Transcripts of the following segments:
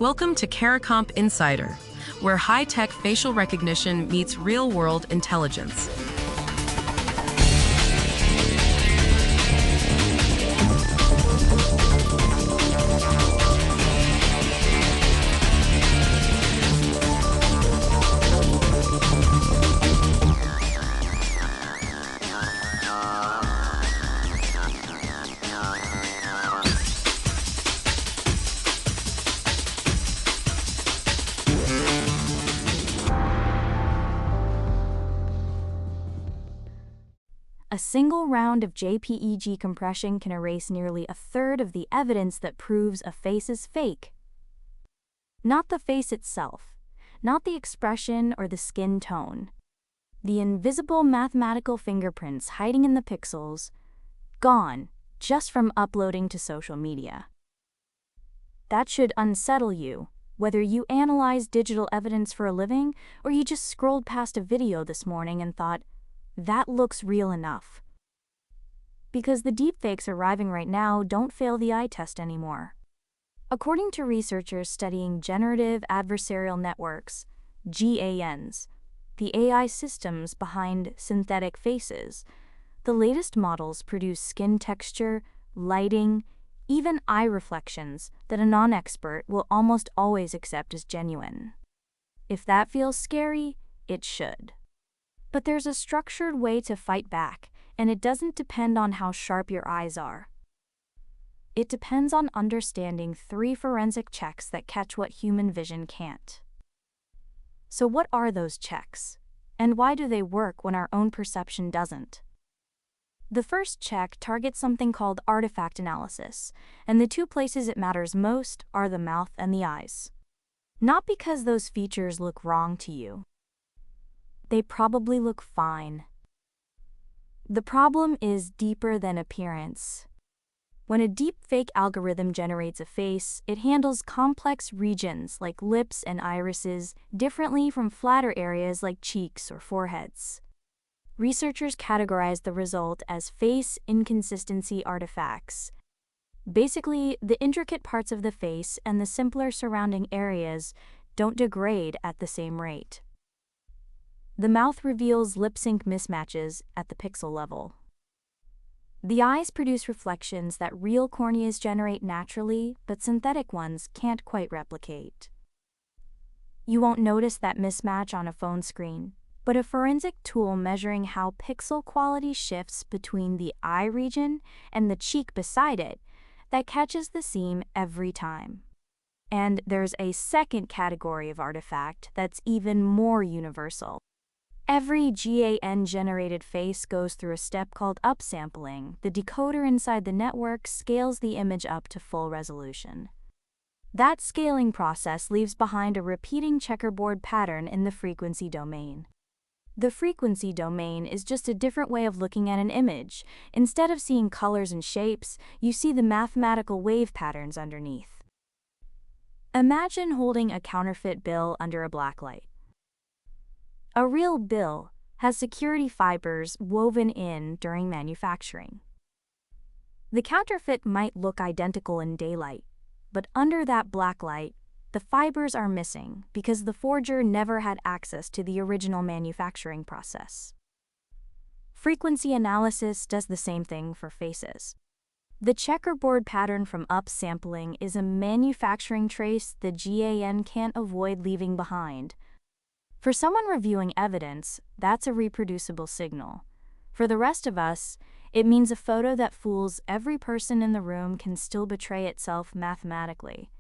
Welcome to CARICOMP Insider, where high-tech facial recognition meets real-world intelligence. A single round of J.P.E.G compression can erase nearly a third of the evidence that proves a face is fake. Not the face itself, not the expression or the skin tone. The invisible mathematical fingerprints hiding in the pixels, gone just from uploading to social media. That should unsettle you, whether you analyze digital evidence for a living or you just scrolled past a video this morning and thought, that looks real enough. Because the deepfakes arriving right now don't fail the eye test anymore. According to researchers studying generative adversarial networks, GANs, the AI systems behind synthetic faces, the latest models produce skin texture, lighting, even eye reflections that a non-expert will almost always accept as genuine. If that feels scary, it should. But there's a structured way to fight back, and it doesn't depend on how sharp your eyes are. It depends on understanding 3 forensic checks that catch what human vision can't. So what are those checks? And why do they work when our own perception doesn't? The first check targets something called artifact analysis, and the 2 places it matters most are the mouth and the eyes. Not because those features look wrong to you. They probably look fine. The problem is deeper than appearance. When a deepfake algorithm generates a face, it handles complex regions like lips and irises differently from flatter areas like cheeks or foreheads. Researchers categorize the result as face inconsistency artifacts. Basically, the intricate parts of the face and the simpler surrounding areas don't degrade at the same rate. The mouth reveals lip-sync mismatches at the pixel level. The eyes produce reflections that real corneas generate naturally, but synthetic ones can't quite replicate. You won't notice that mismatch on a phone screen, but a forensic tool measuring how pixel quality shifts between the eye region and the cheek beside it that catches the seam every time. And there's a second category of artifact that's even more universal. Every GAN-generated face goes through a step called upsampling. The decoder inside the network scales the image up to full resolution. That scaling process leaves behind a repeating checkerboard pattern in the frequency domain. The frequency domain is just a different way of looking at an image. Instead of seeing colors and shapes, you see the mathematical wave patterns underneath. Imagine holding a counterfeit bill under a blacklight. A real bill has security fibers woven in during manufacturing. The counterfeit might look identical in daylight, but under that blacklight, the fibers are missing because the forger never had access to the original manufacturing process. Frequency analysis does the same thing for faces. The checkerboard pattern from upsampling is a manufacturing trace the GAN can't avoid leaving behind. For someone reviewing evidence, that's a reproducible signal. For the rest of us, it means a photo that fools every person in the room can still betray itself mathematically.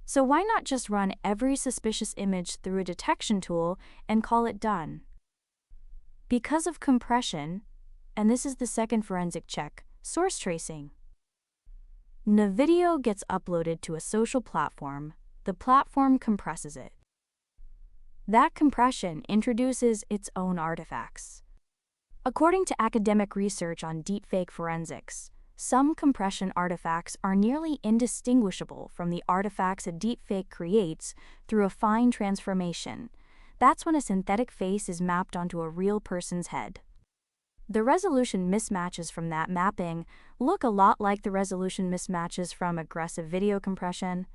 So why not just run every suspicious image through a detection tool and call it done? Because of compression, and this is the second forensic check, source tracing. When a video gets uploaded to a social platform, the platform compresses it. That compression introduces its own artifacts. According to academic research on deepfake forensics, some compression artifacts are nearly indistinguishable from the artifacts a deepfake creates through a fine transformation. That's when a synthetic face is mapped onto a real person's head. The resolution mismatches from that mapping look a lot like the resolution mismatches from aggressive video compression.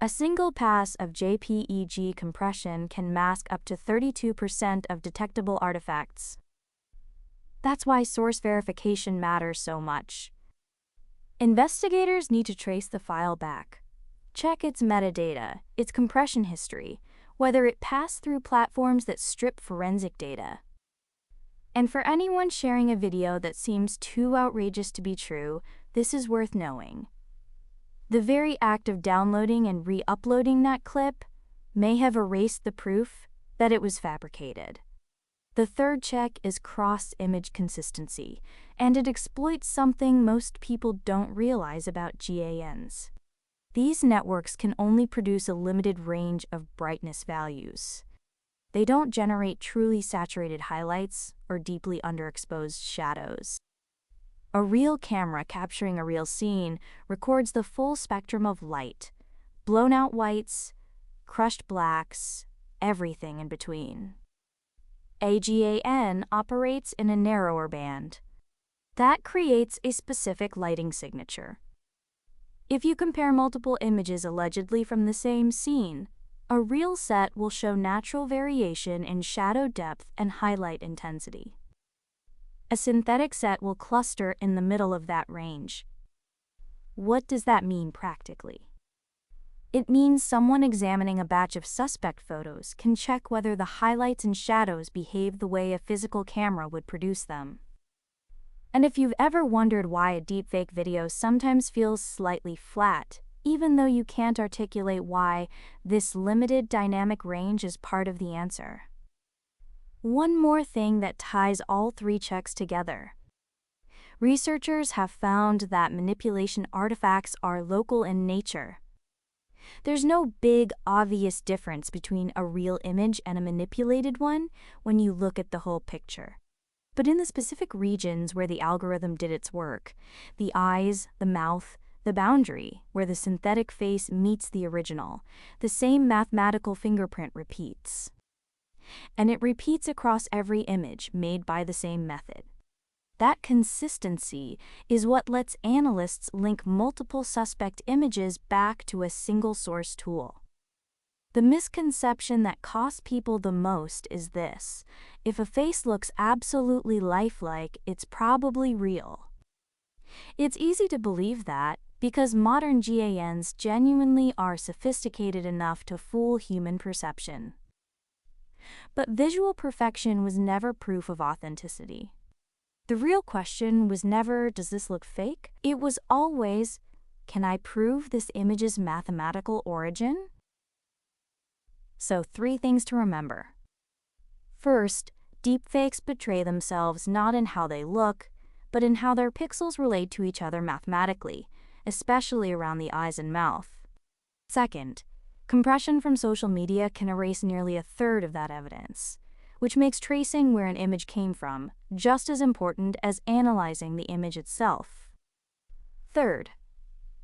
A single pass of J.P.E.G compression can mask up to 32% of detectable artifacts. That's why source verification matters so much. Investigators need to trace the file back. Check its metadata, its compression history, whether it passed through platforms that strip forensic data. And for anyone sharing a video that seems too outrageous to be true, this is worth knowing. The very act of downloading and re-uploading that clip may have erased the proof that it was fabricated. The third check is cross-image consistency, and it exploits something most people don't realize about GANs. These networks can only produce a limited range of brightness values. They don't generate truly saturated highlights or deeply underexposed shadows. A real camera capturing a real scene records the full spectrum of light, blown-out whites, crushed blacks, everything in between. A GAN operates in a narrower band. That creates a specific lighting signature. If you compare multiple images allegedly from the same scene, a real set will show natural variation in shadow depth and highlight intensity. A synthetic set will cluster in the middle of that range. What does that mean practically? It means someone examining a batch of suspect photos can check whether the highlights and shadows behave the way a physical camera would produce them. And if you've ever wondered why a deepfake video sometimes feels slightly flat, even though you can't articulate why, this limited dynamic range is part of the answer. One more thing that ties all three checks together. Researchers have found that manipulation artifacts are local in nature. There's no big, obvious difference between a real image and a manipulated one when you look at the whole picture. But in the specific regions where the algorithm did its work, the eyes, the mouth, the boundary where the synthetic face meets the original, the same mathematical fingerprint repeats. And it repeats across every image made by the same method. That consistency is what lets analysts link multiple suspect images back to a single source tool. The misconception that costs people the most is this: if a face looks absolutely lifelike, it's probably real. It's easy to believe that because modern GANs genuinely are sophisticated enough to fool human perception. But visual perfection was never proof of authenticity. The real question was never, does this look fake? It was always, can I prove this image's mathematical origin? So 3 things to remember. First, deepfakes betray themselves not in how they look, but in how their pixels relate to each other mathematically, especially around the eyes and mouth. Second, compression from social media can erase nearly 1/3 of that evidence, which makes tracing where an image came from just as important as analyzing the image itself. Third,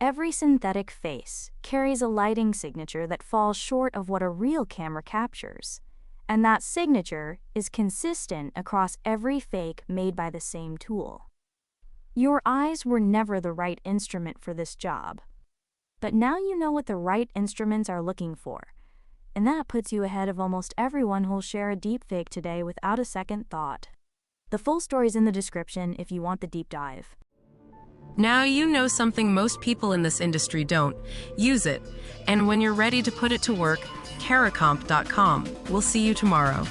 every synthetic face carries a lighting signature that falls short of what a real camera captures, and that signature is consistent across every fake made by the same tool. Your eyes were never the right instrument for this job, but now you know what the right instruments are looking for, and that puts you ahead of almost everyone who'll share a deepfake today without a second thought. The full story's in the description if you want the deep dive. Now you know something most people in this industry don't. Use it. And when you're ready to put it to work, caracomp.com. We'll see you tomorrow.